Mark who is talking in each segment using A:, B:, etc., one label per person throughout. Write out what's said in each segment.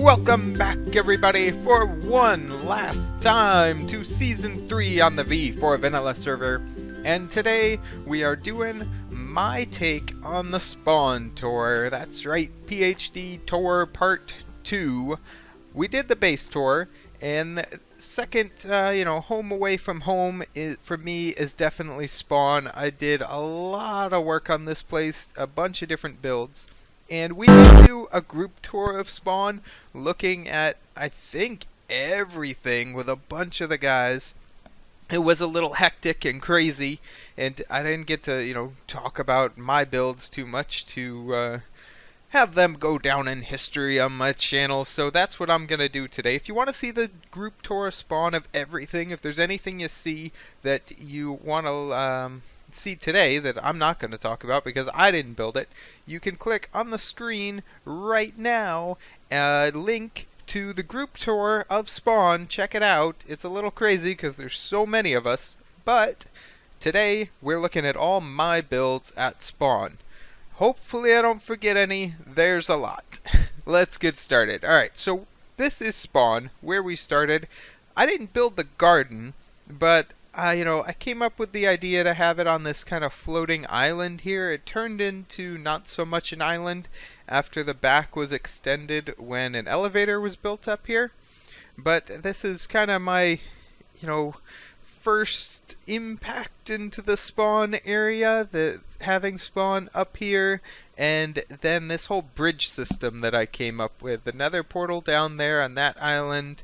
A: Welcome back, everybody, for one last time to Season 3 on the V4 Vanilla server. And today, we are doing my take on the Spawn Tour. That's right, PhD Tour Part 2. We did the base tour, and second, home away from home for me is definitely Spawn. I did a lot of work on this place, a bunch of different builds. And we did do a group tour of Spawn, looking at, I think, everything with a bunch of the guys. It was a little hectic and crazy, and I didn't get to, talk about my builds too much to have them go down in history on my channel, so that's what I'm going to do today. If you want to see the group tour of Spawn of everything, if there's anything you see that you want to see today that I'm not going to talk about because I didn't build it, you can click on the screen right now, link to the group tour of Spawn. Check it out. It's a little crazy because there's so many of us, but today we're looking at all my builds at Spawn. Hopefully I don't forget any. There's a lot. Let's get started. Alright, so this is Spawn, where we started. I didn't build the garden, but I came up with the idea to have it on this kind of floating island here. It turned into not so much an island after the back was extended when an elevator was built up here. But this is kind of my, first impact into the Spawn area, having Spawn up here, and then this whole bridge system that I came up with. The nether portal down there on that island.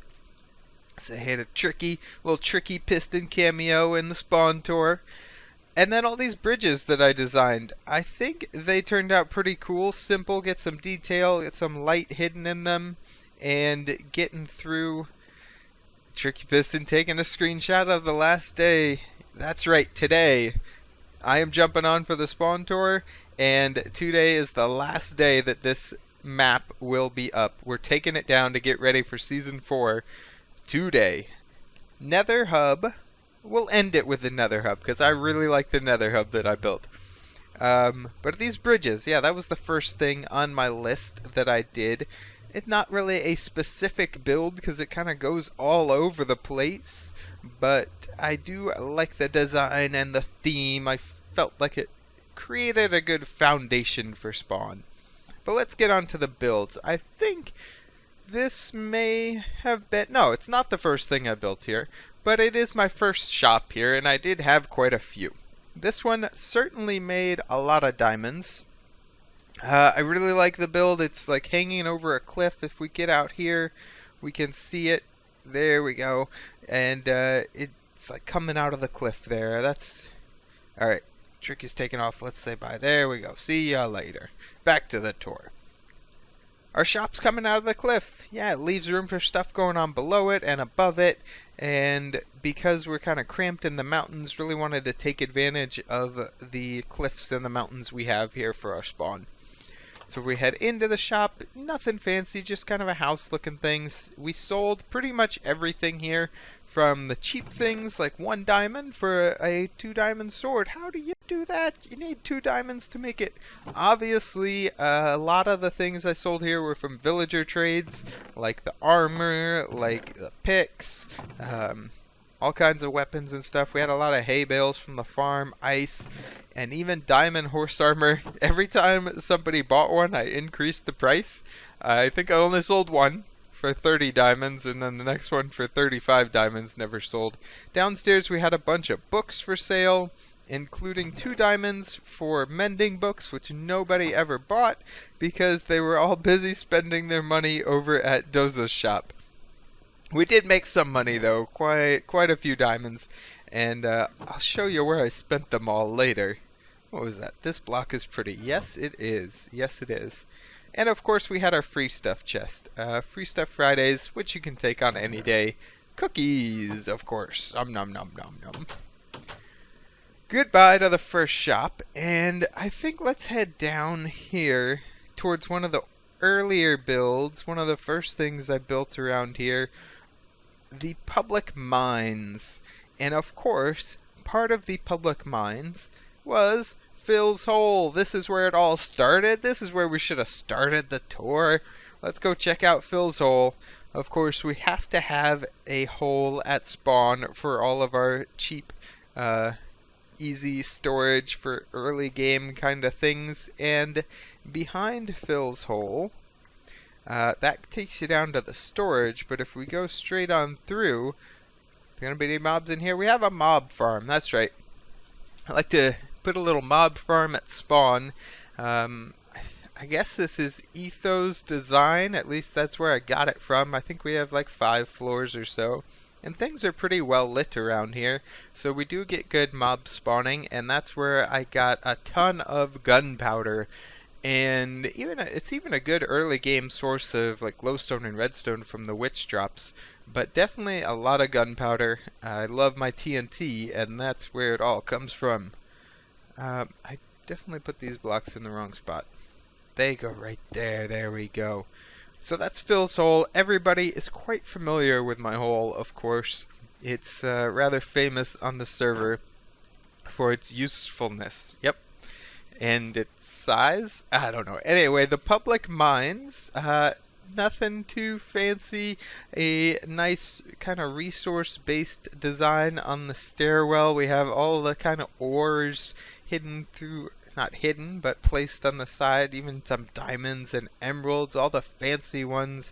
A: So I had a little tricky piston cameo in the Spawn tour. And then all these bridges that I designed. I think they turned out pretty cool. Simple, get some detail, get some light hidden in them, and getting through. Tricky piston taking a screenshot of the last day. That's right, today. I am jumping on for the Spawn tour, and today is the last day that this map will be up. We're taking it down to get ready for Season 4. Today. Nether hub. We'll end it with the nether hub because I really like the nether hub that I built. But these bridges, yeah, that was the first thing on my list that I did. It's not really a specific build because it kind of goes all over the place, but I do like the design and the theme. I felt like it created a good foundation for Spawn. But let's get on to the builds. I think this may have been... No, it's not the first thing I built here, but it is my first shop here, and I did have quite a few. This one certainly made a lot of diamonds. I really like the build. It's like hanging over a cliff. If we get out here, we can see it. There we go. And it's like coming out of the cliff there. That's... Alright, trick is taken off. Let's say bye. There we go. See ya later. Back to the tour. Our shop's coming out of the cliff. Yeah, it leaves room for stuff going on below it and above it. And because we're kind of cramped in the mountains, really wanted to take advantage of the cliffs and the mountains we have here for our Spawn. So we head into the shop. Nothing fancy, just kind of a house looking things. We sold pretty much everything here, from the cheap things like 1 diamond for a 2 diamond sword. How do you do that? You need 2 diamonds to make it. Obviously, a lot of the things I sold here were from villager trades, like the armor, like the picks, all kinds of weapons and stuff. We had a lot of hay bales from the farm, ice, and even diamond horse armor. Every time somebody bought one, I increased the price. I think I only sold one for 30 diamonds, and then the next one for 35 diamonds never sold. Downstairs we had a bunch of books for sale, including 2 diamonds for mending books, which nobody ever bought because they were all busy spending their money over at Doza's shop. We did make some money though, quite a few diamonds, and I'll show you where I spent them all later. What was that? This block is pretty. Yes, it is. Yes, it is. And of course we had our free stuff chest. Free stuff Fridays, which you can take on any day. Cookies, of course. Nom nom nom nom. Goodbye to the first shop, and I think let's head down here towards one of the earlier builds. One of the first things I built around here. The public mines. And of course, part of the public mines was Phil's hole. This is where it all started. This is where we should have started the tour. let's go check out Phil's hole. Of course, we have to have a hole at spawn for all of our cheap, easy storage for early game kind of things. And behind Phil's hole, that takes you down to the storage, but if we go straight on through, there gonna be any mobs in here? We have a mob farm, that's right. I like to put a little mob farm at spawn. I guess this is Ethos Design, at least that's where I got it from. I think we have like 5 floors or so. And things are pretty well lit around here, so we do get good mob spawning, and that's where I got a ton of gunpowder. And it's even a good early game source of like glowstone and redstone from the witch drops. But definitely a lot of gunpowder. I love my TNT, and that's where it all comes from. I definitely put these blocks in the wrong spot. They go right there. There we go. So that's Phil's hole. Everybody is quite familiar with my hole, of course. It's rather famous on the server for its usefulness. Yep. And its size? I don't know. Anyway, the public mines, nothing too fancy. A nice kind of resource-based design on the stairwell. We have all the kind of ores hidden through, not hidden, but placed on the side. Even some diamonds and emeralds, all the fancy ones.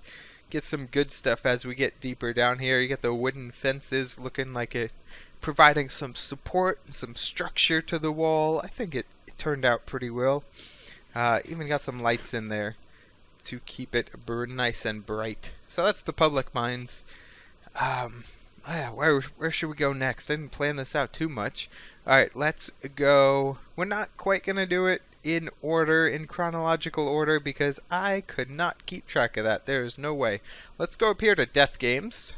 A: Get some good stuff as we get deeper down here. You get the wooden fences looking like it, providing some support and some structure to the wall. I think it turned out pretty well. Even got some lights in there to keep it nice and bright. So that's the public mines. Where should we go next? I didn't plan this out too much. Alright, let's go. We're not quite going to do it in order, in chronological order, because I could not keep track of that. There is no way. Let's go up here to Death Games.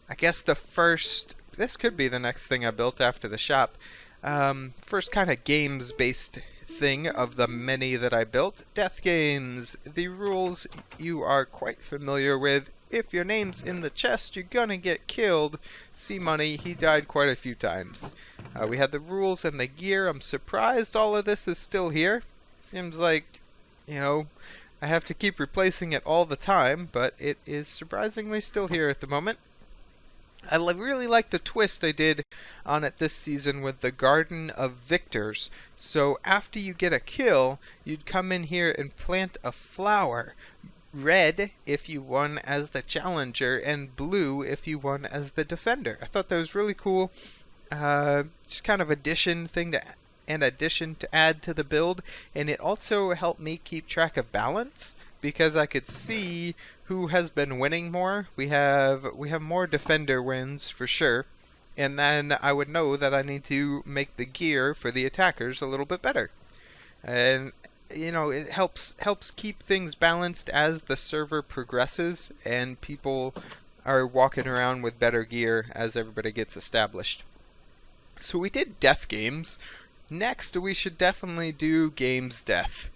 A: I guess this could be the next thing I built after the shop. First kind of games-based thing of the many that I built. Death Games. The rules you are quite familiar with. If your name's in the chest, you're gonna get killed. See Money, he died quite a few times. We had the rules and the gear. I'm surprised all of this is still here. Seems like, I have to keep replacing it all the time, but it is surprisingly still here at the moment. I really like the twist I did on it this season with the Garden of Victors. So after you get a kill, you'd come in here and plant a flower. Red if you won as the challenger, and blue if you won as the defender. I thought that was really cool. Just kind of addition to add to the build, and it also helped me keep track of balance because I could see who has been winning more. We have more defender wins for sure, and then I would know that I need to make the gear for the attackers a little bit better. And it helps keep things balanced as the server progresses and people are walking around with better gear as everybody gets established. So we did Death Games. Next, we should definitely do Games Death.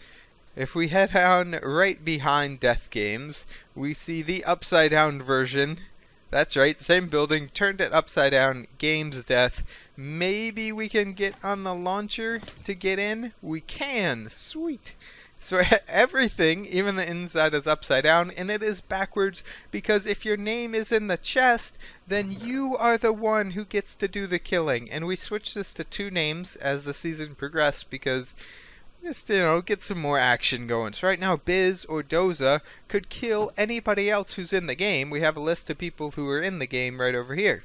A: If we head on right behind Death Games, we see the upside down version. That's right, same building, turned it upside down, Games Death. Maybe we can get on the launcher to get in? We can! Sweet! So everything, even the inside, is upside down, and it is backwards, because if your name is in the chest, then you are the one who gets to do the killing. And we switched this to 2 names as the season progressed, because just, get some more action going. So right now, Biz or Doza could kill anybody else who's in the game. We have a list of people who are in the game right over here.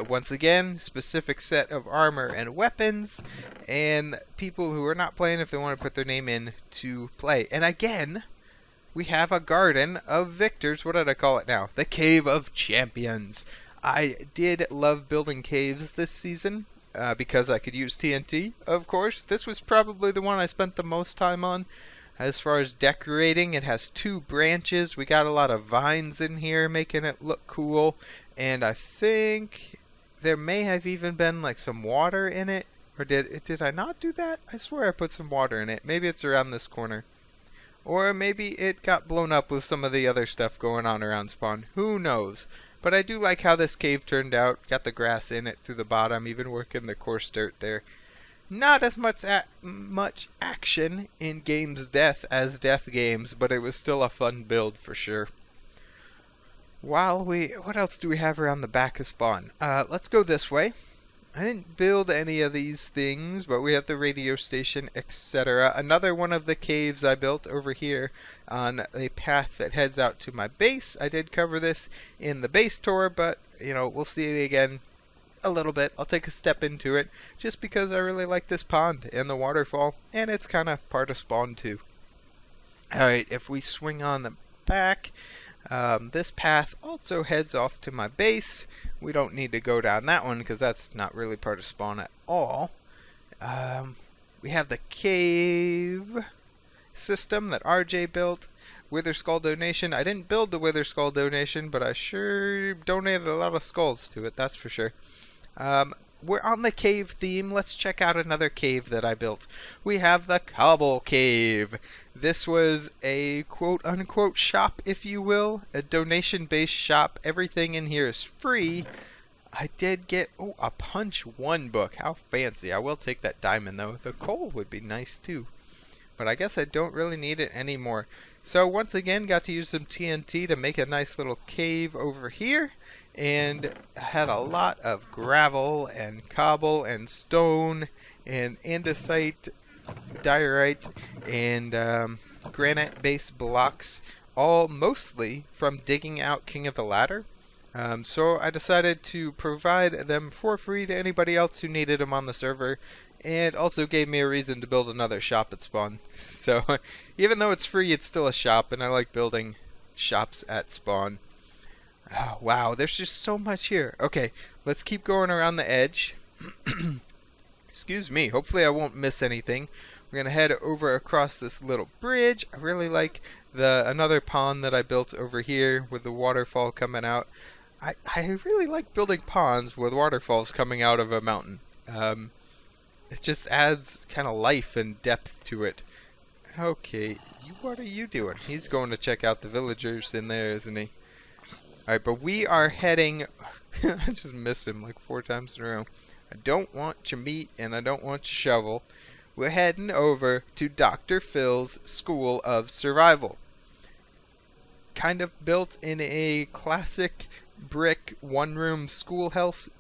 A: Once again, specific set of armor and weapons, and people who are not playing, if they want to put their name in, to play. And again, we have a Garden of Victors. What did I call it now? The Cave of Champions. I did love building caves this season, because I could use TNT, of course. This was probably the one I spent the most time on. As far as decorating, it has 2 branches. We got a lot of vines in here, making it look cool. And I think there may have even been like some water in it. Or did I not do that? I swear I put some water in it. Maybe it's around this corner. Or maybe it got blown up with some of the other stuff going on around spawn. Who knows? But I do like how this cave turned out. Got the grass in it through the bottom, even working the coarse dirt there. Not as much action in games death as death games, but it was still a fun build for sure. What else do we have around the back of spawn? Let's go this way. I didn't build any of these things, but we have the radio station, etc. Another one of the caves I built over here on a path that heads out to my base. I did cover this in the base tour, but, we'll see it again a little bit. I'll take a step into it, just because I really like this pond and the waterfall, and it's kind of part of spawn too. Alright, if we swing on the back, this path also heads off to my base. We don't need to go down that one because that's not really part of spawn at all. We have the cave system that RJ built. Wither Skull donation. I didn't build the Wither Skull donation, but I sure donated a lot of skulls to it, that's for sure. We're on the cave theme. Let's check out another cave that I built. We have the Cobble Cave. This was a quote-unquote shop, if you will. A donation-based shop. Everything in here is free. I did get, a Punch 1 book. How fancy. I will take that diamond, though. The coal would be nice, too. But I guess I don't really need it anymore. So, once again, got to use some TNT to make a nice little cave over here. And had a lot of gravel and cobble and stone and andesite, diorite, and granite-based blocks, all mostly from digging out King of the Ladder. So I decided to provide them for free to anybody else who needed them on the server, and also gave me a reason to build another shop at spawn. So even though it's free, it's still a shop, and I like building shops at spawn. Oh, wow, there's just so much here. Okay, let's keep going around the edge. Excuse me, hopefully I won't miss anything. We're going to head over across this little bridge. I really like another pond that I built over here with the waterfall coming out. I really like building ponds with waterfalls coming out of a mountain. It just adds kind of life and depth to it. Okay, what are you doing? He's going to check out the villagers in there, isn't he? Alright, but we are heading... I just missed him like 4 times in a row. I don't want your meat and I don't want your shovel. We're heading over to Dr. Phil's School of Survival. Kind of built in a classic brick one-room schoolhouse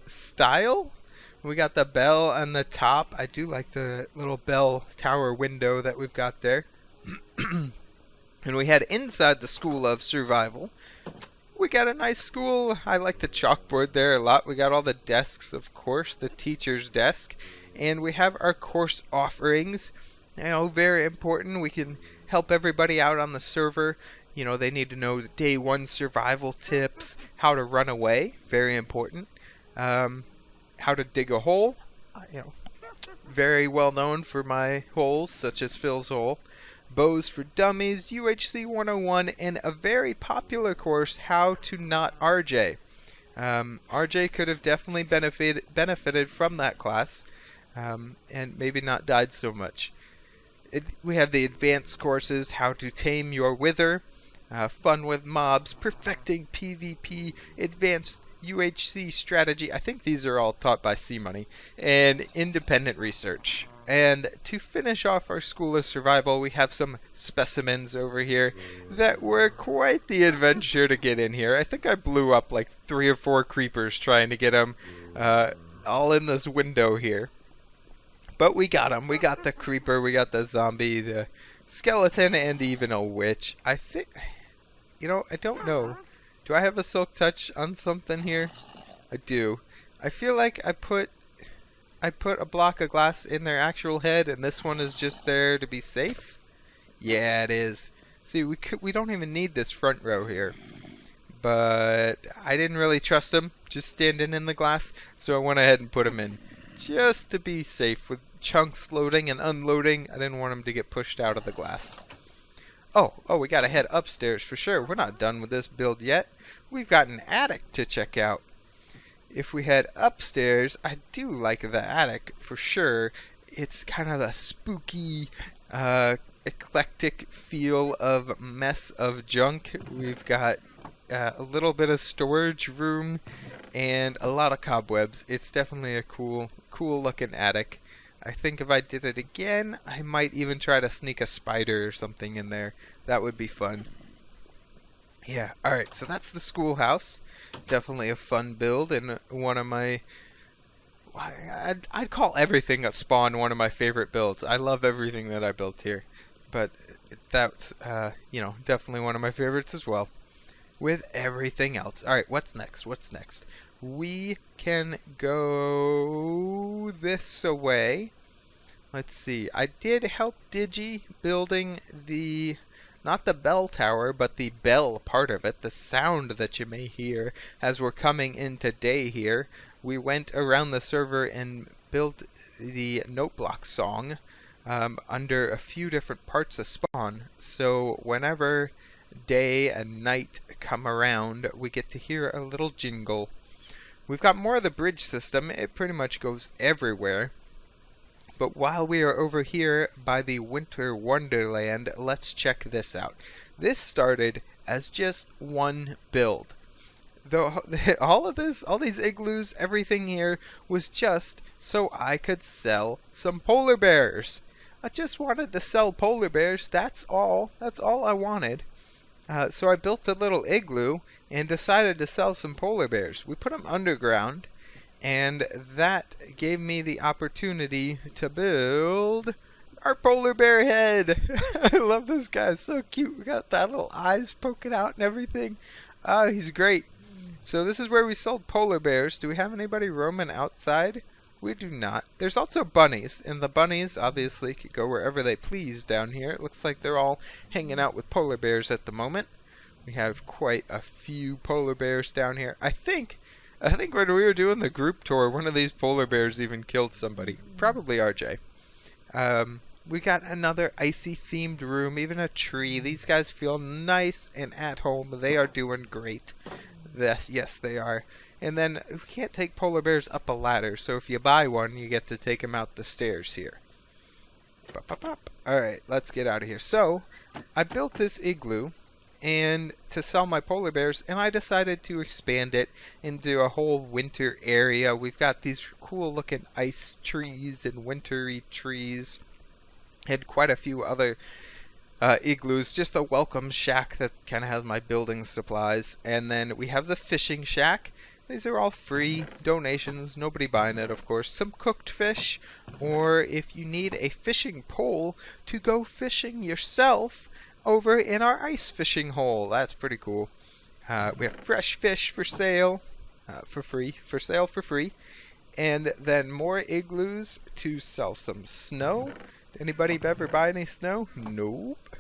A: style. We got the bell on the top. I do like the little bell tower window that we've got there. And we head inside the School of Survival. We got a nice school. I like the chalkboard there a lot. We got all the desks, of course, the teacher's desk. And we have our course offerings. Very important. We can help everybody out on the server. They need to know the day 1 survival tips, how to run away, very important. How to dig a hole. Very well known for my holes, such as Phil's hole. Bows for Dummies, UHC 101, and a very popular course, How to Not RJ. RJ could have definitely benefited from that class, and maybe not died so much. We have the advanced courses, How to Tame Your Wither, Fun with Mobs, Perfecting PvP, Advanced UHC Strategy. I think these are all taught by C-Money, and Independent Research. And to finish off our School of Survival, we have some specimens over here that were quite the adventure to get in here. I think I blew up like 3 or 4 creepers trying to get them all in this window here. But we got them. We got the creeper, we got the zombie, the skeleton, and even a witch. I think, I don't know. Do I have a silk touch on something here? I do. I feel like I put a block of glass in their actual head, and this one is just there to be safe? Yeah, it is. See, we don't even need this front row here. But I didn't really trust them just standing in the glass, so I went ahead and put them in. Just to be safe with chunks loading and unloading. I didn't want them to get pushed out of the glass. Oh, we gotta head upstairs for sure. We're not done with this build yet. We've got an attic to check out. If we head upstairs, I do like the attic for sure. It's kind of a spooky, eclectic feel of mess of junk. We've got a little bit of storage room and a lot of cobwebs. It's definitely a cool looking attic. I think if I did it again, I might even try to sneak a spider or something in there. That would be fun. Yeah, alright, so that's the schoolhouse. Definitely a fun build, and one of my... I'd call everything at Spawn one of my favorite builds. I love everything that I built here. But that's, definitely one of my favorites as well. With everything else. Alright, what's next? We can go this way. Let's see. I did help Digi building not the bell tower, but the bell part of it, the sound that you may hear as we're coming into day here. We went around the server and built the note block song under a few different parts of Spawn. So whenever day and night come around, we get to hear a little jingle. We've got more of the bridge system. It pretty much goes everywhere. But while we are over here by the Winter Wonderland, let's check this out. This started as just one build. All these igloos, everything here was just so I could sell some polar bears. I just wanted to sell polar bears. That's all I wanted. So I built a little igloo and decided to sell some polar bears. We put them underground, and that gave me the opportunity to build our polar bear head. I love this guy. It's so cute. We got that little eyes poking out and everything. Oh, he's great. So this is where we sold polar bears. Do we have anybody roaming outside? We do not. There's also bunnies, and the bunnies obviously could go wherever they please down here. It looks like they're all hanging out with polar bears at the moment. We have quite a few polar bears down here. I think when we were doing the group tour, one of these polar bears even killed somebody. Probably RJ. We got another icy themed room, even a tree. These guys feel nice and at home. They are doing great. Yes, they are. And then we can't take polar bears up a ladder, so if you buy one, you get to take them out the stairs here. Alright, let's get out of here. So, I built this igloo and to sell my polar bears, and I decided to expand it into a whole winter area. We've got these cool looking ice trees and wintry trees, and quite a few other igloos, just a welcome shack that kind of has my building supplies, and then we have the fishing shack. These are all free donations, nobody buying it, of course. Some cooked fish, or if you need a fishing pole to go fishing yourself over in our ice fishing hole. That's pretty cool. We have fresh fish for sale, for free. And then more igloos to sell some snow. Anybody ever buy any snow? Nope.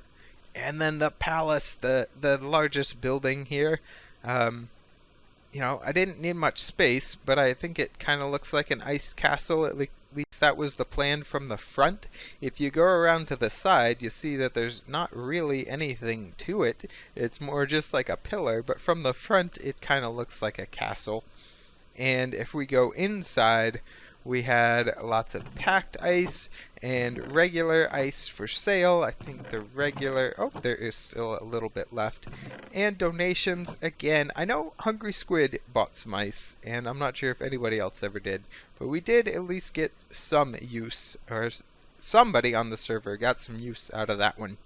A: And then the palace, the largest building here. I didn't need much space, but I think it kind of looks like an ice castle. At least that was the plan from the front. If you go around to the side, you see that there's not really anything to it. It's more just like a pillar, but from the front, it kind of looks like a castle. And if we go inside, we had lots of packed ice and regular ice for sale. I think the regular... Oh, there is still a little bit left. And donations, again. I know Hungry Squid bought some ice, and I'm not sure if anybody else ever did. But we did at least get some use, or somebody on the server got some use out of that one.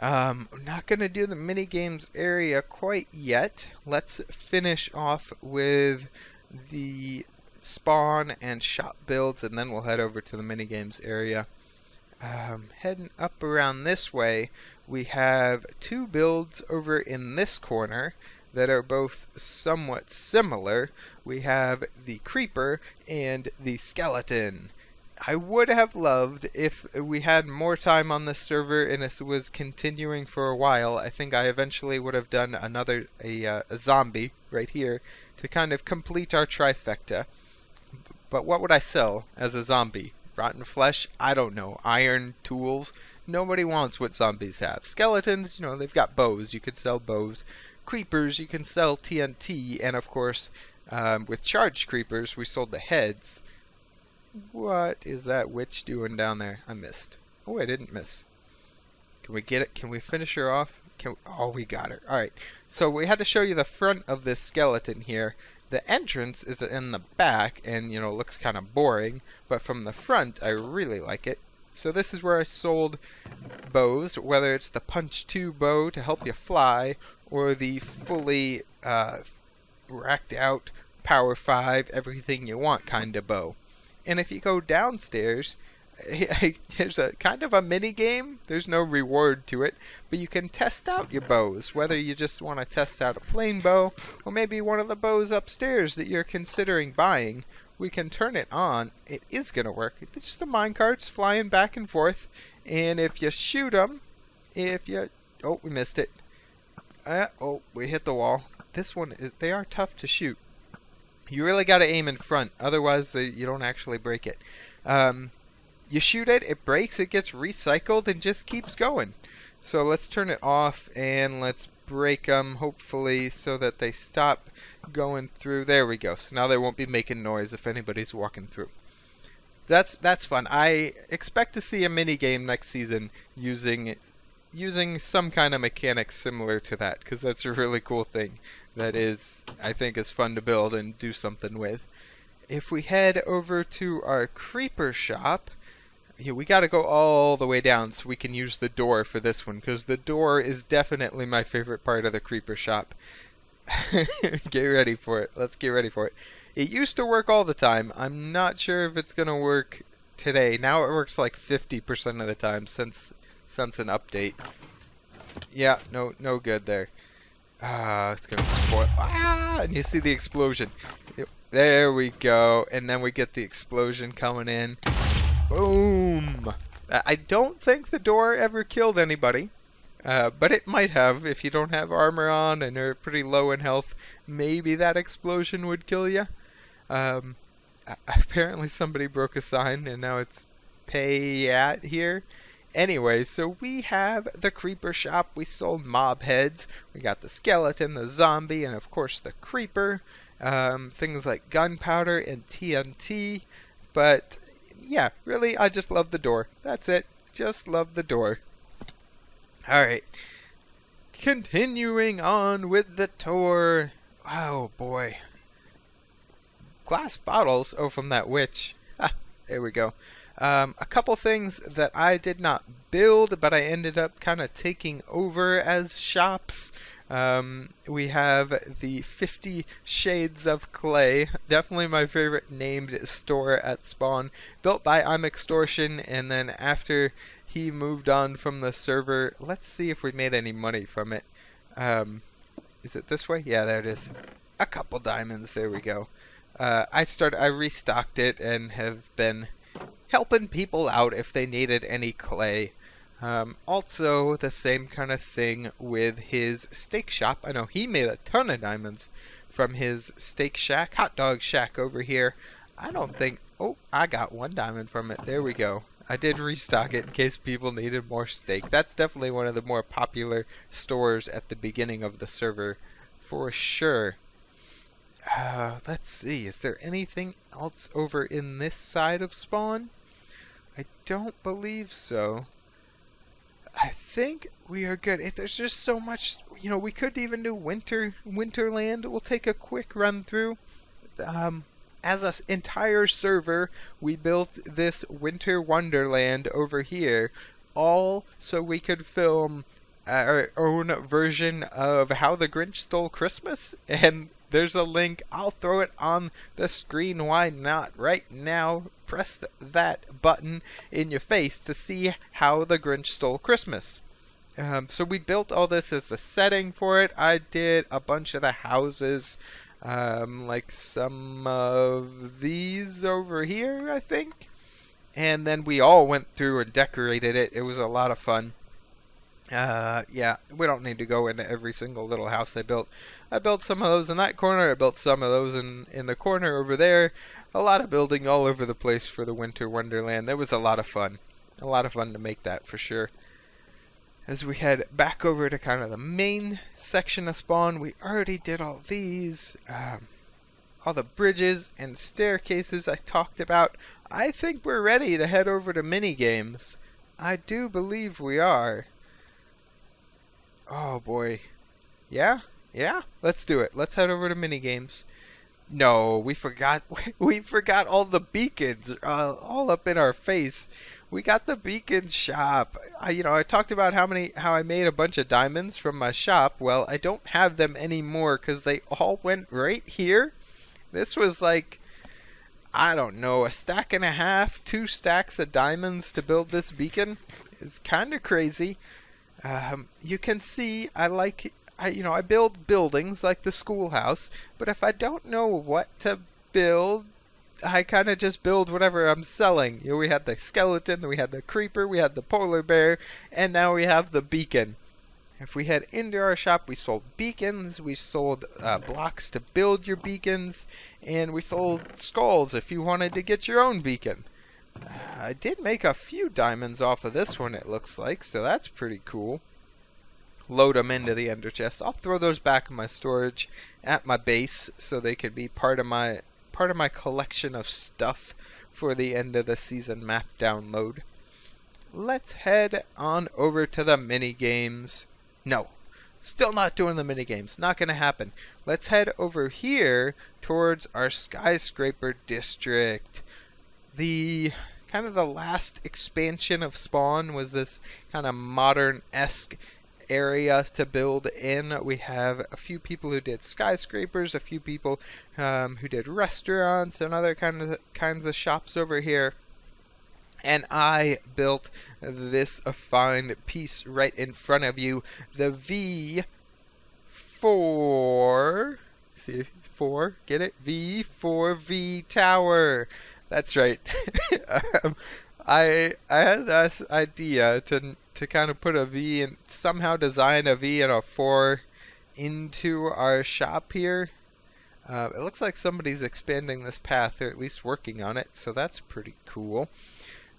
A: We're not going to do the mini-games area quite yet. Let's finish off with the spawn and shop builds, and then we'll head over to the minigames area. Heading up around this way, we have two builds over in this corner that are both somewhat similar. We have the creeper and the skeleton. I would have loved if we had more time on this server and this was continuing for a while. I think I eventually would have done a zombie right here to kind of complete our trifecta. But what would I sell as a zombie? Rotten flesh? I don't know. Iron tools? Nobody wants what zombies have. Skeletons, they've got bows. You could sell bows. Creepers, you can sell TNT. And of course, with charged creepers, we sold the heads. What is that witch doing down there? I missed. Oh, I didn't miss. Can we get it? Can we finish her off? Oh, we got her. Alright, so we had to show you the front of this skeleton here. The entrance is in the back and, looks kind of boring, but from the front, I really like it. So this is where I sold bows, whether it's the Punch 2 bow to help you fly, or the fully racked out Power 5, everything you want kind of bow. And if you go downstairs, there's a kind of a mini game. There's no reward to it, but you can test out your bows, whether you just want to test out a plain bow, or maybe one of the bows upstairs that you're considering buying. We can turn it on. It is going to work. It's just the minecarts flying back and forth, and if you shoot them, oh, we missed it. Oh, we hit the wall. They are tough to shoot. You really got to aim in front, otherwise you don't actually break it. You shoot it, it breaks, it gets recycled, and just keeps going. So let's turn it off, and let's break them, hopefully, so that they stop going through. There we go. So now they won't be making noise if anybody's walking through. That's fun. I expect to see a mini game next season using some kind of mechanics similar to that, because that's a really cool thing that I think is fun to build and do something with. If we head over to our creeper shop, we got to go all the way down so we can use the door for this one, because the door is definitely my favorite part of the creeper shop. Get ready for it. Let's get ready for it. It used to work all the time. I'm not sure if it's going to work today. Now it works like 50% of the time since an update. Yeah, no good there. It's going to spoil. And you see the explosion. There we go. And then we get the explosion coming in. Boom! I don't think the door ever killed anybody, but it might have. If you don't have armor on and are pretty low in health, maybe that explosion would kill you. Apparently somebody broke a sign, and now it's pay at here. Anyway, so we have the creeper shop. We sold mob heads. We got the skeleton, the zombie, and of course the creeper. Things like gunpowder and TNT, but yeah, really, I just love the door. That's it. Just love the door. Alright. Continuing on with the tour. Oh, boy. Glass bottles. Oh, from that witch. There we go. A couple things that I did not build, but I ended up kind of taking over as shops. We have the 50 Shades of Clay, definitely my favorite named store at spawn, built by I'm Extortion, and then after he moved on from the server, let's see if we made any money from it. Is it this way? Yeah, there it is. A couple diamonds, there we go. I restocked it and have been helping people out if they needed any clay. Also, the same kind of thing with his steak shop. I know he made a ton of diamonds from his steak shack, hot dog shack over here. I don't think... Oh, I got one diamond from it. There we go. I did restock it in case people needed more steak. That's definitely one of the more popular stores at the beginning of the server, for sure. Let's see. Is there anything else over in this side of spawn? I don't believe so. I think we are good. There's just so much, we could even do Winterland. We'll take a quick run through. As an entire server, we built this Winter Wonderland over here, all so we could film our own version of How the Grinch Stole Christmas, and there's a link. I'll throw it on the screen. Why not? Right now, press that button in your face to see How the Grinch Stole Christmas. So we built all this as the setting for it. I did a bunch of the houses, like some of these over here, I think. And then we all went through and decorated it. It was a lot of fun. Yeah, we don't need to go into every single little house I built. I built some of those in that corner. I built some of those in the corner over there. A lot of building all over the place for the Winter Wonderland. That was a lot of fun. A lot of fun to make that for sure. As we head back over to kind of the main section of spawn, we already did all these. All the bridges and staircases I talked about. I think we're ready to head over to mini games. I do believe we are. Oh boy. Yeah? Yeah? Let's do it. Let's head over to minigames. No, we forgot. We forgot all the beacons, all up in our face. We got the beacon shop. I talked about how I made a bunch of diamonds from my shop. Well, I don't have them anymore because they all went right here. This was like, I don't know, a stack and a half, 2 stacks of diamonds to build this beacon. It's kind of crazy. You can see I build buildings like the schoolhouse, but if I don't know what to build, I kind of just build whatever I'm selling. We had the skeleton, we had the creeper, we had the polar bear, and now we have the beacon. If we head into our shop, we sold beacons, we sold blocks to build your beacons, and we sold skulls if you wanted to get your own beacon. I did make a few diamonds off of this one, it looks like, so that's pretty cool. Load them into the ender chest. I'll throw those back in my storage at my base so they can be part of my collection of stuff for the end of the season map download. Let's head on over to the mini games. No, still not doing the mini games. Not gonna happen. Let's head over here towards our skyscraper district. The last expansion of Spawn was this kind of modern-esque area to build in. We have a few people who did skyscrapers, a few people who did restaurants and other kinds of shops over here. And I built this fine piece right in front of you, the V4. See, 4, get it? V4V Tower. That's right. I had this idea to kind of put a V and somehow design a V and a 4 into our shop here. It looks like somebody's expanding this path, or at least working on it, so that's pretty cool.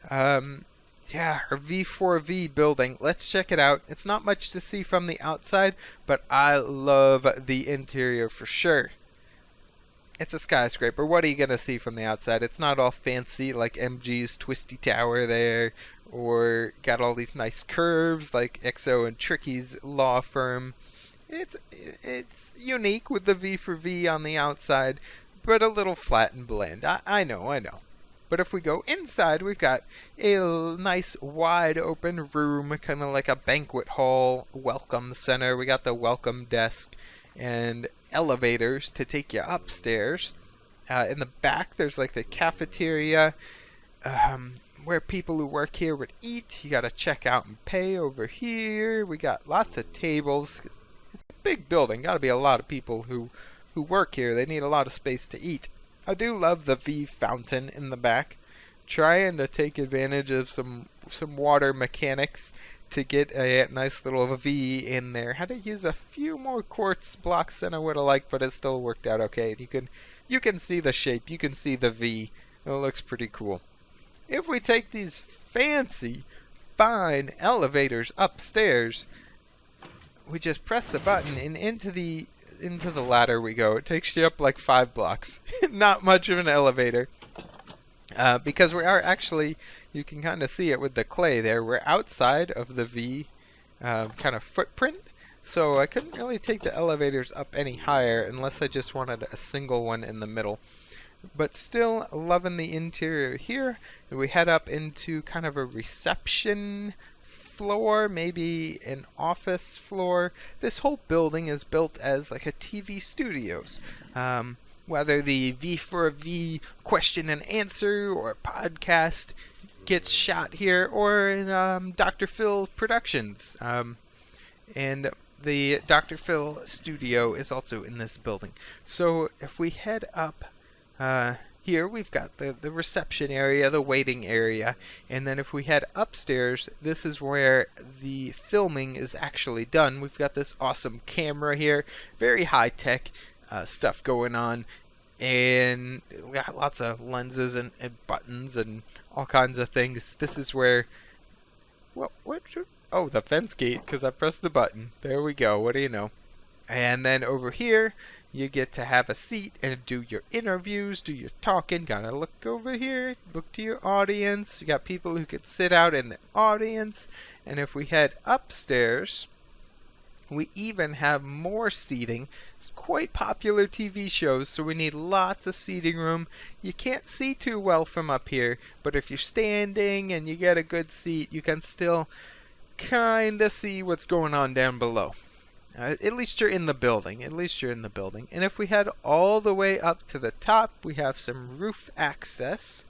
A: Yeah, our V4V building. Let's check it out. It's not much to see from the outside, but I love the interior for sure. It's a skyscraper. What are you going to see from the outside? It's not all fancy like MG's Twisty Tower there, or got all these nice curves like XO and Tricky's law firm. It's unique with the V4V on the outside, but a little flat and bland. I know. But if we go inside, we've got a nice wide open room, kind of like a banquet hall, welcome center. We got the welcome desk and elevators to take you upstairs. In the back, there's like the cafeteria where people who work here would eat. You gotta check out and pay over here. We got lots of tables. It's a big building. Gotta be a lot of people who work here. They need a lot of space to eat. I do love the V fountain in the back. Trying to take advantage of some water mechanics to get a nice little V in there. Had to use a few more quartz blocks than I would have liked, but it still worked out okay. You can see the shape. You can see the V. It looks pretty cool. If we take these fancy, fine elevators upstairs, we just press the button and into the ladder we go. It takes you up like 5 blocks. Not much of an elevator. Because we are actually, you can kind of see it with the clay there, we're outside of the V kind of footprint, so I couldn't really take the elevators up any higher unless I just wanted a single one in the middle. But still loving the interior here. And we head up into kind of a reception floor, maybe an office floor. This whole building is built as like a TV studios. Whether the V4V question and answer or podcast gets shot here, or in Dr. Phil Productions. And the Dr. Phil studio is also in this building. So if we head up here, we've got the reception area, the waiting area, and then if we head upstairs, this is where the filming is actually done. We've got this awesome camera here, very high-tech stuff going on, and we got lots of lenses and buttons and all kinds of things. This is where, oh, the fence gate, because I pressed the button. There we go. What do you know? And then over here, you get to have a seat and do your interviews, do your talking. Gotta look over here, look to your audience. You got people who could sit out in the audience. And if we head upstairs, We even have more seating. It's quite popular TV shows, so we need lots of seating room. You can't see too well from up here, but if you're standing and you get a good seat, you can still kinda see what's going on down below. At least you're in the building. And if we head all the way up to the top, we have some roof access.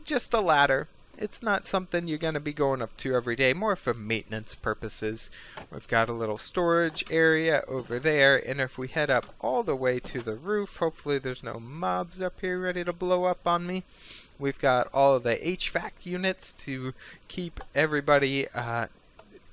A: Just a ladder. It's not something you're going to be going up to every day, more for maintenance purposes. We've got a little storage area over there, and if we head up all the way to the roof, hopefully there's no mobs up here ready to blow up on me. We've got all of the HVAC units to keep everybody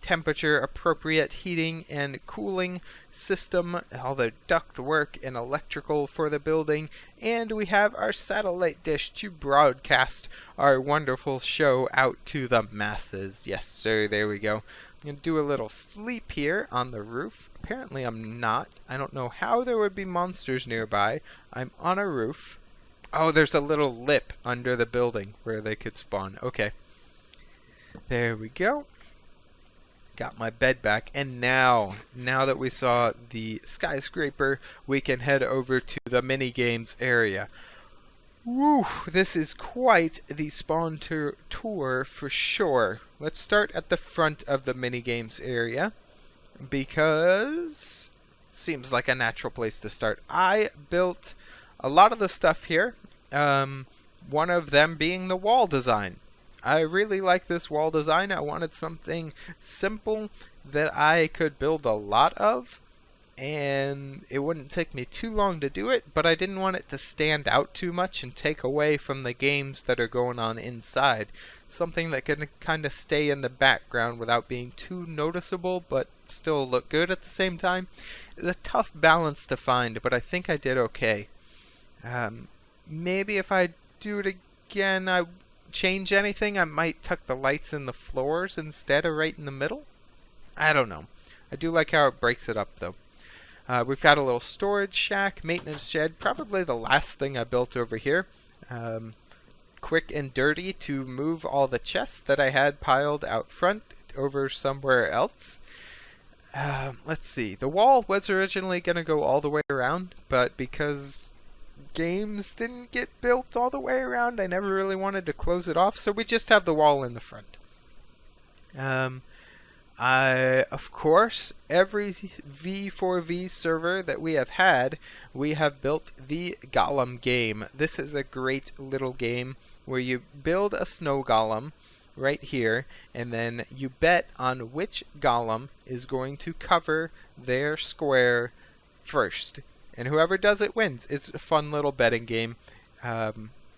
A: temperature appropriate heating and cooling system, all the duct work and electrical for the building, and we have our satellite dish to broadcast our wonderful show out to the masses. Yes sir, there we go. I'm going to do a little sleep here on the roof. Apparently I'm not. I don't know how there would be monsters nearby. I'm on a roof. Oh, there's a little lip under the building where they could spawn. Okay. There we go. Got my bed back, and now that we saw the skyscraper, we can head over to the mini games area. Woo! This is quite the spawn tour for sure. Let's start at the front of the mini games area, because seems like a natural place to start. I built a lot of the stuff here, one of them being the wall design. I really like this wall design. I wanted something simple that I could build a lot of, and it wouldn't take me too long to do it, but I didn't want it to stand out too much and take away from the games that are going on inside. Something that can kind of stay in the background without being too noticeable, but still look good at the same time. It's a tough balance to find, but I think I did okay. Maybe if I do it again, I change anything, I might tuck the lights in the floors instead of right in the middle. I don't know. I do like how it breaks it up though. We've got a little storage shack, maintenance shed, probably the last thing I built over here. Quick and dirty to move all the chests that I had piled out front over somewhere else. Let's see. The wall was originally going to go all the way around, but because games didn't get built all the way around, I never really wanted to close it off, so we just have the wall in the front. Of course, every V4V server that we have had, we have built the Golem game. This is a great little game where you build a snow golem right here, and then you bet on which golem is going to cover their square first. And whoever does it wins. It's a fun little betting game.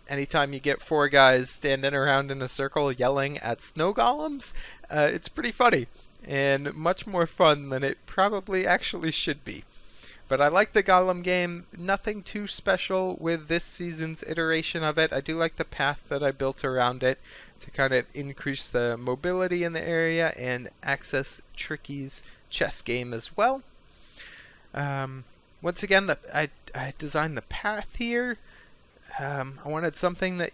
A: Anytime you get 4 guys standing around in a circle yelling at snow golems, it's pretty funny. And much more fun than it probably actually should be. But I like the Golem game. Nothing too special with this season's iteration of it. I do like the path that I built around it to kind of increase the mobility in the area and access Tricky's chess game as well. Once again, I designed the path here. I wanted something that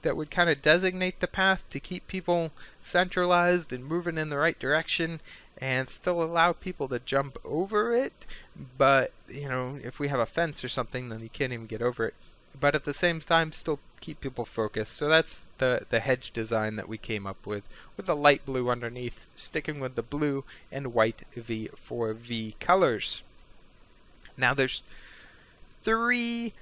A: would kind of designate the path to keep people centralized and moving in the right direction, and still allow people to jump over it. But if we have a fence or something, then you can't even get over it. But at the same time, still keep people focused. So that's the hedge design that we came up with the light blue underneath, sticking with the blue and white V4V colors. Now there's 3,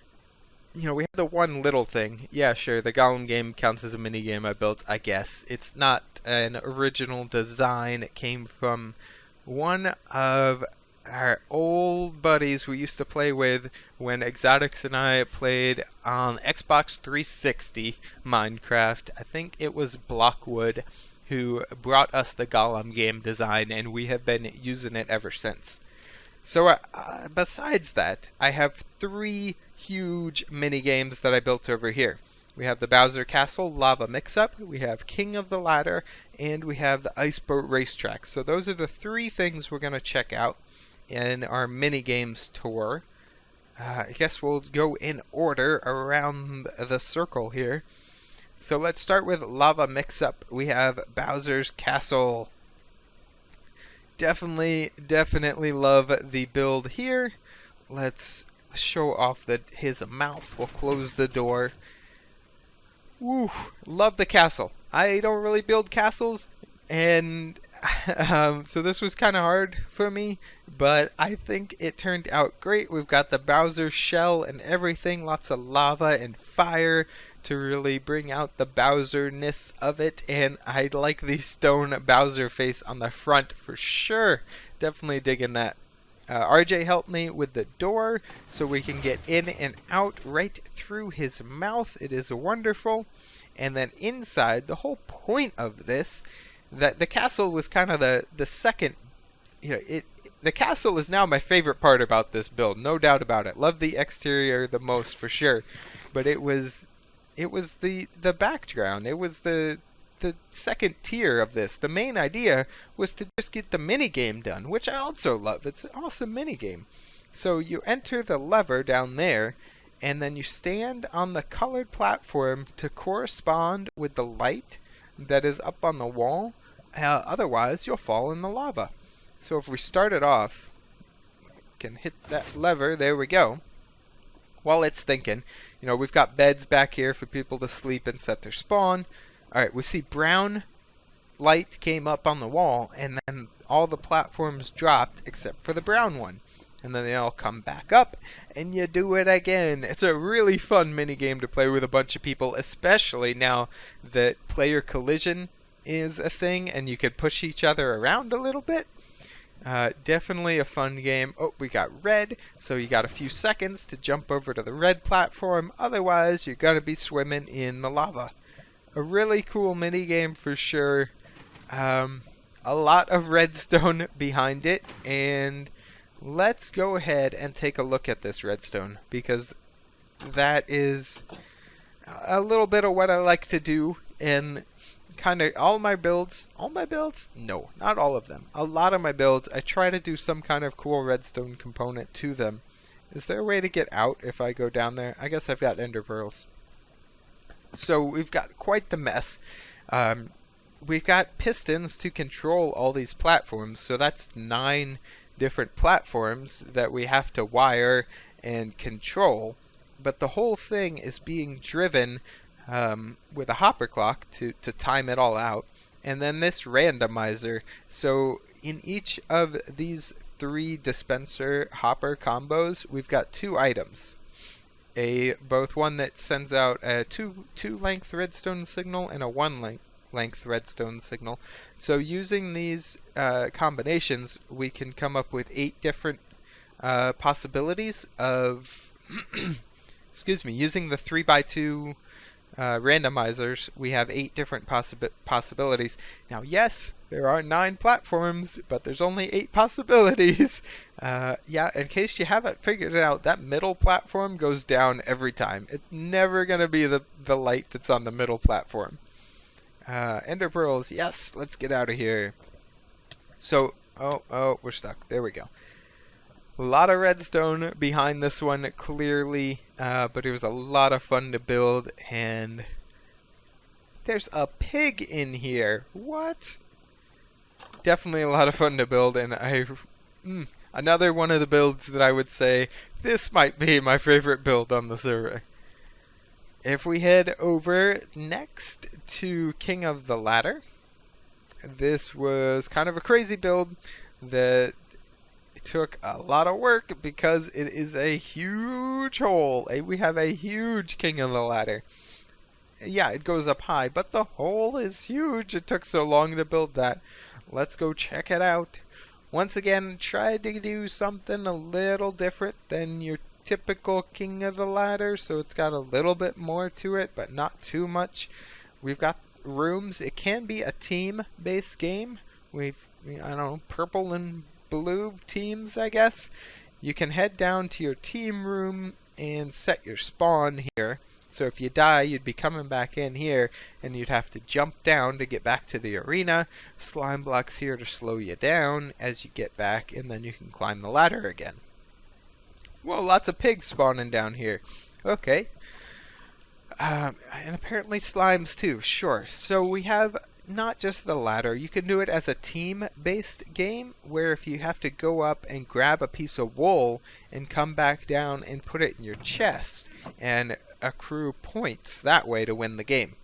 A: we have the one little thing. Yeah, sure, the Golem game counts as a mini game I built, I guess. It's not an original design. It came from one of our old buddies we used to play with when Exotics and I played on Xbox 360 Minecraft. I think it was Blockwood who brought us the Golem game design, and we have been using it ever since. So besides that, I have 3 huge mini games that I built over here. We have the Bowser Castle Lava Mix-Up, we have King of the Ladder, and we have the Ice Boat Racetrack. So those are the 3 things we're going to check out in our mini games tour. I guess we'll go in order around the circle here. So let's start with Lava Mix-Up. We have Bowser's Castle. Definitely love the build here. Let's show off his mouth. We'll close the door. Woo, love the castle. I don't really build castles, and so this was kind of hard for me, but I think it turned out great. We've got the Bowser shell and everything, lots of lava and fire to really bring out the Bowser-ness of it, and I like the stone Bowser face on the front for sure. Definitely digging that. RJ helped me with the door so we can get in and out right through his mouth. It is wonderful. And then inside, the whole point of this, that the castle was kind of the second, the castle is now my favorite part about this build, no doubt about it. Love the exterior the most for sure, but it was the background. It was the second tier of this. The main idea was to just get the mini game done, which I also love. It's an awesome mini game. So you enter the lever down there, and then you stand on the colored platform to correspond with the light that is up on the wall. Otherwise, you'll fall in the lava. So if we start it off, we can hit that lever. There we go. While it's thinking, we've got beds back here for people to sleep and set their spawn. Alright, we see brown light came up on the wall, and then all the platforms dropped except for the brown one. And then they all come back up, and you do it again. It's a really fun minigame to play with a bunch of people, especially now that player collision is a thing, and you could push each other around a little bit. Definitely a fun game. Oh, we got red, so you got a few seconds to jump over to the red platform. Otherwise, you're going to be swimming in the lava. A really cool minigame for sure. A lot of redstone behind it, and let's go ahead and take a look at this redstone, because that is a little bit of what I like to do in kind of all my builds. No, not all of them. A lot of my builds, I try to do some kind of cool redstone component to them. Is there a way to get out if I go down there? I guess I've got ender pearls. So we've got quite the mess. We've got pistons to control all these platforms, so that's 9 different platforms that we have to wire and control. But the whole thing is being driven with a hopper clock to time it all out. And then this randomizer. So in each of these 3 dispenser hopper combos, we've got 2 items. Both one that sends out a 2 length redstone signal and a 1 length redstone signal. So using these combinations, we can come up with 8 different possibilities of excuse me, using the 3x2 randomizers, we have 8 different possibilities. Now, yes, there are 9 platforms, but there's only 8 possibilities. Yeah, in case you haven't figured it out, that middle platform goes down every time. It's never going to be the light that's on the middle platform. Ender pearls, yes, let's get out of here. So, oh, we're stuck. There we go. A lot of redstone behind this one, clearly, but it was a lot of fun to build, and there's a pig in here. What? Definitely a lot of fun to build, and another one of the builds that I would say, this might be my favorite build on the server. If we head over next to King of the Ladder, this was kind of a crazy build that took a lot of work because it is a huge hole. We have a huge King of the Ladder. Yeah, it goes up high, but the hole is huge. It took so long to build that. Let's go check it out. Once again, try to do something a little different than your typical King of the Ladder, so it's got a little bit more to it, but not too much. We've got rooms. It can be a team-based game. I don't know, purple and blue teams, I guess. You can head down to your team room and set your spawn here. So if you die, you'd be coming back in here, and you'd have to jump down to get back to the arena. Slime blocks here to slow you down as you get back, and then you can climb the ladder again. Well, lots of pigs spawning down here. Okay. And apparently slimes too, sure. So we have not just the ladder. You can do it as a team-based game where if you have to go up and grab a piece of wool and come back down and put it in your chest and accrue points that way to win the game.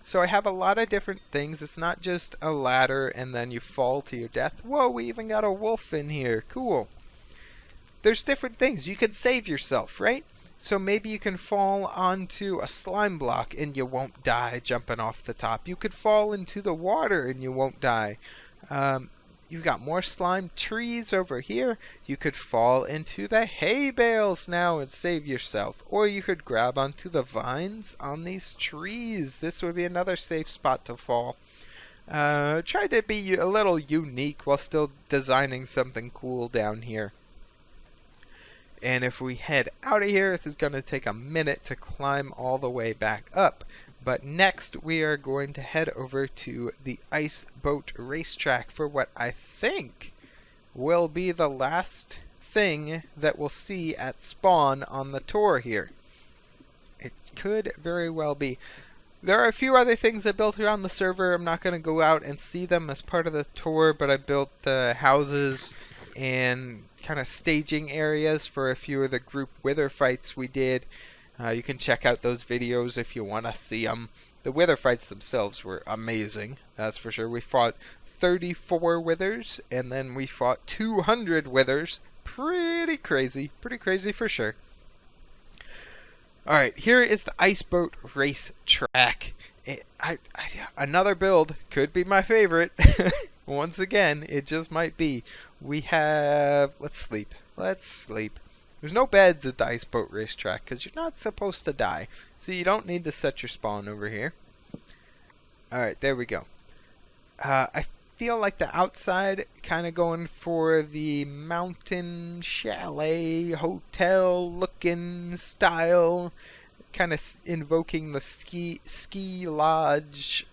A: So I have a lot of different things. It's not just a ladder and then you fall to your death. Whoa, we even got a wolf in here. Cool. There's different things. You can save yourself, right? So maybe you can fall onto a slime block and you won't die jumping off the top. You could fall into the water and you won't die. You've got more slime trees over here. You could fall into the hay bales now and save yourself. Or you could grab onto the vines on these trees. This would be another safe spot to fall. Try to be a little unique while still designing something cool down here. And if we head out of here, this is going to take a minute to climb all the way back up. But next, we are going to head over to the ice boat racetrack for what I think will be the last thing that we'll see at spawn on the tour here. It could very well be. There are a few other things I built around the server. I'm not going to go out and see them as part of the tour, but I built the houses and kind of staging areas for a few of the group wither fights we did. You can check out those videos if you want to see them. The wither fights themselves were amazing, that's for sure. We fought 34 withers, and then we fought 200 withers. Pretty crazy for sure. Alright, here is the ice boat race track. Another build could be my favorite. Once again, it just might be. We have... Let's sleep. There's no beds at the ice boat racetrack because you're not supposed to die. So you don't need to set your spawn over here. Alright, there we go. I feel like the outside kind of going for the mountain chalet hotel looking style. Kind of invoking the ski lodge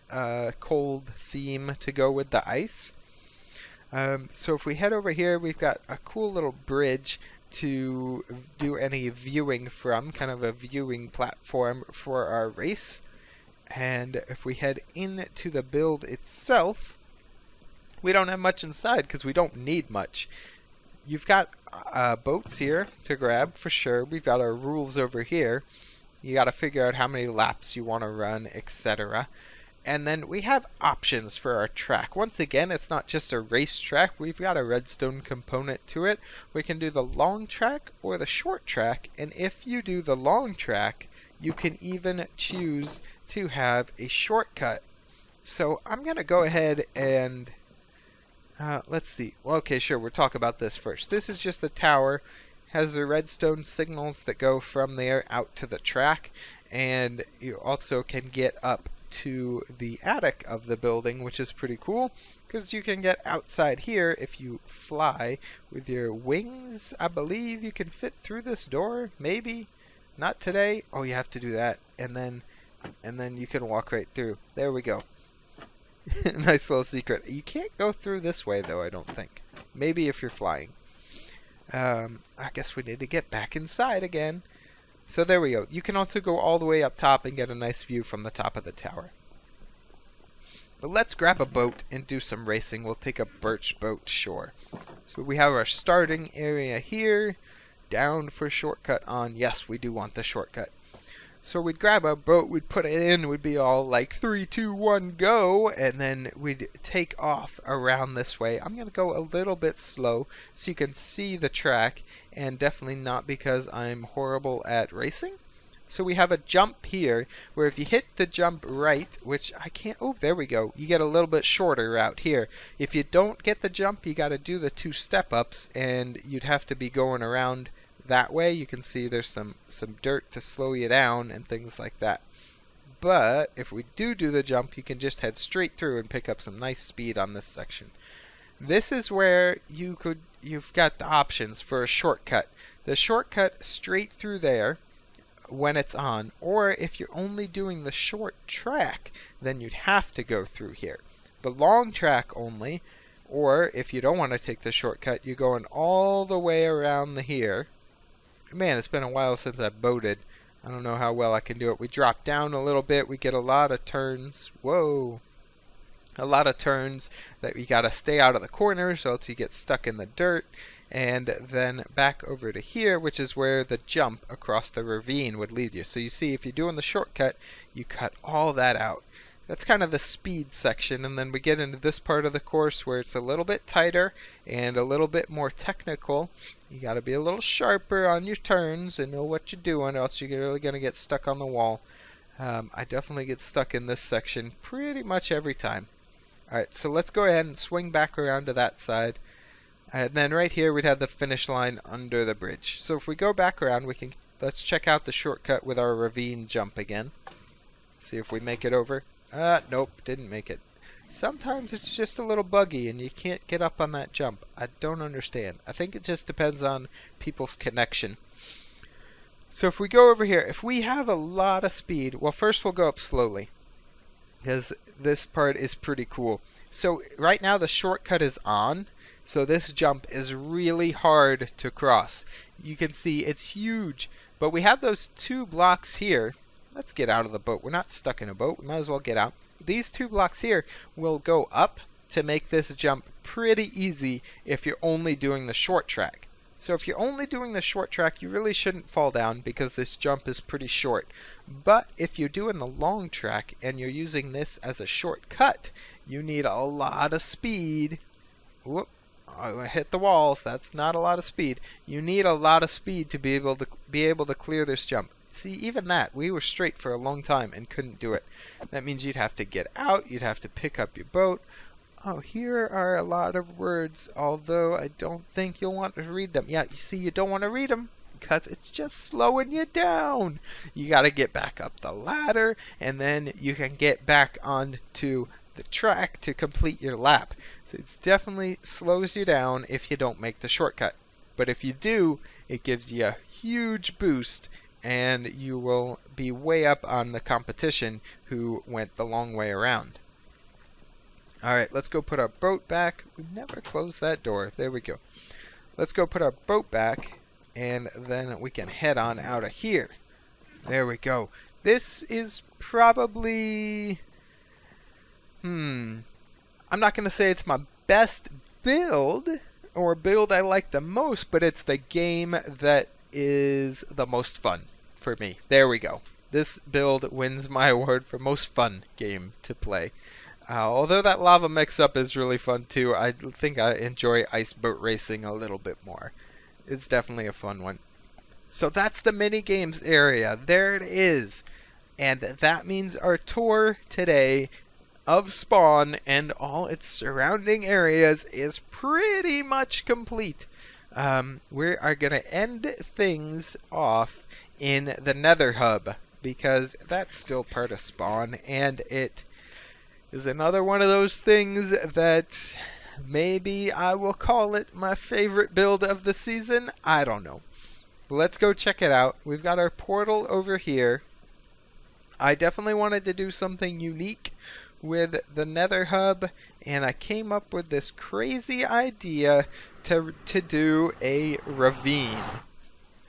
A: cold theme to go with the ice. So if we head over here, we've got a cool little bridge to do any viewing from, kind of a viewing platform for our race. And if we head into the build itself, we don't have much inside because we don't need much. You've got boats here to grab for sure. We've got our rules over here. You got to figure out how many laps you want to run, etc. And then we have options for our track. Once again, it's not just a race track. We've got a redstone component to it. We can do the long track or the short track. And if you do the long track, you can even choose to have a shortcut. So I'm going to go ahead and... let's see. Well, okay, sure. We'll talk about this first. This is just the tower. Has the redstone signals that go from there out to the track. And you also can get up to the attic of the building, which is pretty cool because you can get outside here if you fly with your wings. I believe you can fit through this door, maybe not today. Oh, you have to do that, and then you can walk right through. There we go. Nice little secret. You can't go through this way though, I don't think. Maybe if you're flying. I guess we need to get back inside again. So there we go. You can also go all the way up top and get a nice view from the top of the tower. But let's grab a boat and do some racing. We'll take a birch boat shore. So we have our starting area here. Down for shortcut on. Yes, we do want the shortcut. So we'd grab a boat, we'd put it in, we'd be all like 3, 2, 1, go, and then we'd take off around this way. I'm going to go a little bit slow so you can see the track, and definitely not because I'm horrible at racing. So we have a jump here, where if you hit the jump right, which I can't, oh, there we go, you get a little bit shorter out here. If you don't get the jump, you got to do the 2 step-ups, and you'd have to be going around that way. You can see there's some dirt to slow you down and things like that. But if we do the jump, you can just head straight through and pick up some nice speed on this section. This is where you've got the options for a shortcut. The shortcut straight through there when it's on, or if you're only doing the short track, then you'd have to go through here. The long track only, or if you don't want to take the shortcut, you're going all the way around here. Man, it's been a while since I boated. I don't know how well I can do it. We drop down a little bit. We get a lot of turns. Whoa. a lot of turns that you gotta stay out of the corners, or else you get stuck in the dirt. And then back over to here, which is where the jump across the ravine would lead you. So you see, if you're doing the shortcut, you cut all that out. That's kind of the speed section, and then we get into this part of the course where it's a little bit tighter and a little bit more technical. You got to be a little sharper on your turns and know what you're doing, or else you're really going to get stuck on the wall. I definitely get stuck in this section pretty much every time. Alright, so let's go ahead and swing back around to that side. And then right here we'd have the finish line under the bridge. So if we go back around, let's check out the shortcut with our ravine jump again. See if we make it over. Nope, didn't make it. Sometimes it's just a little buggy and you can't get up on that jump. I don't understand. I think it just depends on people's connection. So if we go over here, if we have a lot of speed, well, first we'll go up slowly, because this part is pretty cool. So right now the shortcut is on, so this jump is really hard to cross. You can see it's huge, but we have those 2 blocks here. Let's get out of the boat. We're not stuck in a boat. We might as well get out. These 2 blocks here will go up to make this jump pretty easy if you're only doing the short track. So if you're only doing the short track, you really shouldn't fall down because this jump is pretty short. But if you're doing the long track and you're using this as a shortcut, you need a lot of speed. Whoop, I hit the walls. That's not a lot of speed. You need a lot of speed to be able to clear this jump. See, even that, we were straight for a long time and couldn't do it. That means you'd have to get out, you'd have to pick up your boat. Oh, here are a lot of words, although I don't think you'll want to read them. Yeah, you see, you don't want to read them because it's just slowing you down. You got to get back up the ladder, and then you can get back onto the track to complete your lap. So it definitely slows you down if you don't make the shortcut. But if you do, it gives you a huge boost, and you will be way up on the competition who went the long way around. Alright, let's go put our boat back. We never closed that door. There we go. Let's go put our boat back, and then we can head on out of here. There we go. This is probably... I'm not going to say it's my best build, or build I like the most, but it's the game that is the most fun for me. There we go. This build wins my award for most fun game to play. Although that lava mix-up is really fun too, I think I enjoy ice boat racing a little bit more. It's definitely a fun one. So that's the mini games area. There it is. And that means our tour today of Spawn and all its surrounding areas is pretty much complete. We are going to end things off in the Nether Hub, because that's still part of Spawn, and it is another one of those things that maybe I will call it my favorite build of the season. I don't know. Let's go check it out. We've got our portal over here. I definitely wanted to do something unique with the Nether Hub, and I came up with this crazy idea to do a ravine.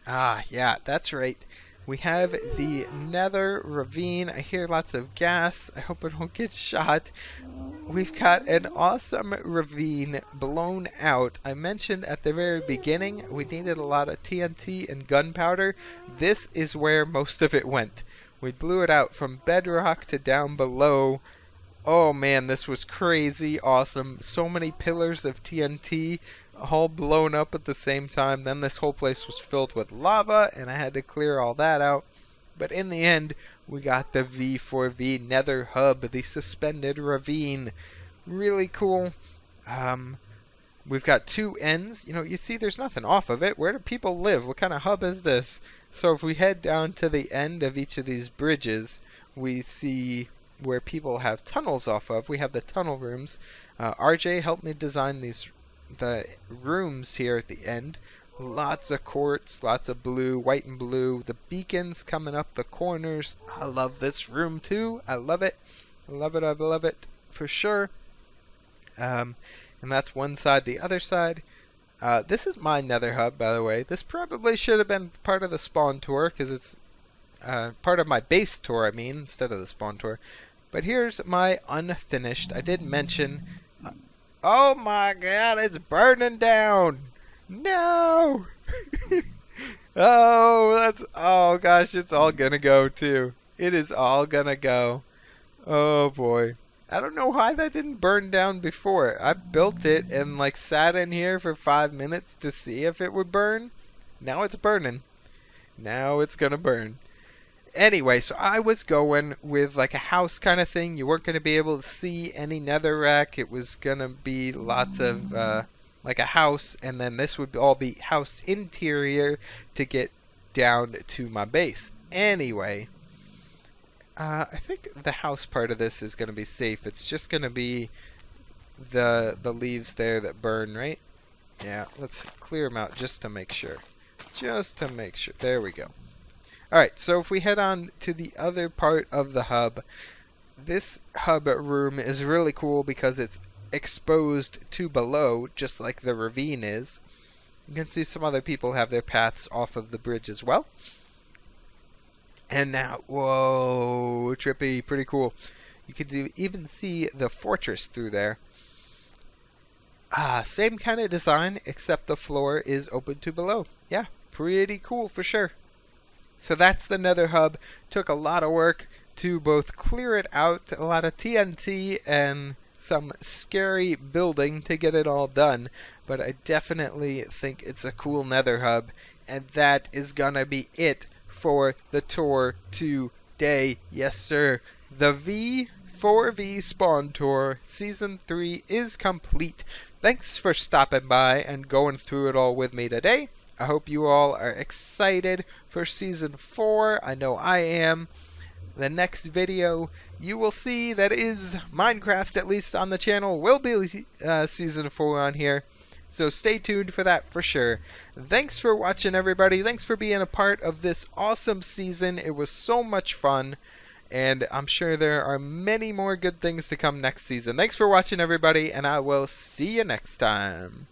A: Ah, yeah, that's right. We have the Nether Ravine. I hear lots of gas. I hope I don't get shot. We've got an awesome ravine blown out. I mentioned at the very beginning we needed a lot of TNT and gunpowder. This is where most of it went. We blew it out from bedrock to down below. Oh man, this was crazy awesome. So many pillars of TNT all blown up at the same time. Then this whole place was filled with lava, and I had to clear all that out. But in the end, we got the V4V Nether Hub, the suspended ravine. Really cool. We've got 2 ends. You know, you see there's nothing off of it. Where do people live? What kind of hub is this? So if we head down to the end of each of these bridges, we see where people have tunnels off of. We have the tunnel rooms. RJ helped me design the rooms here at the end. Lots of quartz, lots of blue, white and blue. The beacons coming up the corners. I love this room too. I love it. I love it. I love it for sure. And that's one side. The other side. This is my Nether Hub, by the way. This probably should have been part of the Spawn tour, because it's part of my base tour, I mean, instead of the Spawn tour. But here's my unfinished. I did mention... oh my god, it's burning down! No! Oh gosh, it's all gonna go too. It is all gonna go. Oh boy. I don't know why that didn't burn down before. I built it and like sat in here for 5 minutes to see if it would burn. Now it's burning. Now it's gonna burn. Anyway, so I was going with like a house kind of thing. You weren't gonna be able to see any netherrack. It was gonna be lots of like a house, and then this would all be house interior to get down to my base. Anyway, I think the house part of this is going to be safe. It's just going to be the leaves there that burn, right? Yeah, let's clear them out just to make sure. Just to make sure. There we go. Alright, so if we head on to the other part of the hub, this hub room is really cool because it's exposed to below, just like the ravine is. You can see some other people have their paths off of the bridge as well. And now, whoa, trippy, pretty cool. You can even see the fortress through there. Same kind of design, except the floor is open to below. Yeah, pretty cool for sure. So that's the Nether Hub. Took a lot of work to both clear it out, a lot of TNT, and some scary building to get it all done, but I definitely think it's a cool Nether Hub, and that is gonna be it for the tour today. Yes sir, the V4V Spawn Tour Season 3 is complete. Thanks for stopping by and going through it all with me today. I hope you all are excited for Season 4. I know I am. The next video you will see that is Minecraft, at least on the channel, will be Season 4 on here. So stay tuned for that for sure. Thanks for watching, everybody. Thanks for being a part of this awesome season. It was so much fun. And I'm sure there are many more good things to come next season. Thanks for watching, everybody, and I will see you next time.